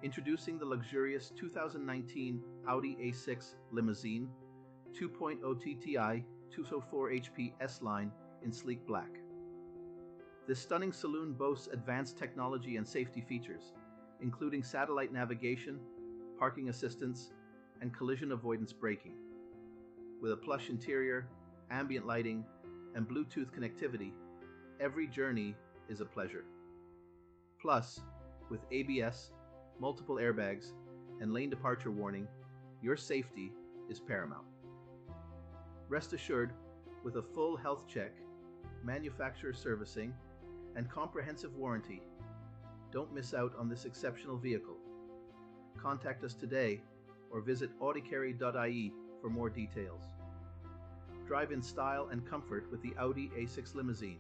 Introducing the luxurious 2019 Audi A6 Limousine 2.0 TTI 204 HP S-Line in sleek black. This stunning saloon boasts advanced technology and safety features, including satellite navigation, parking assistance, and collision avoidance braking. With a plush interior, ambient lighting, and Bluetooth connectivity, every journey is a pleasure. Plus, with ABS, multiple airbags, and lane departure warning, your safety is paramount. Rest assured, with a full health check, manufacturer servicing, and comprehensive warranty, don't miss out on this exceptional vehicle. Contact us today or visit audicarry.ie for more details. Drive in style and comfort with the Audi A6 Limousine.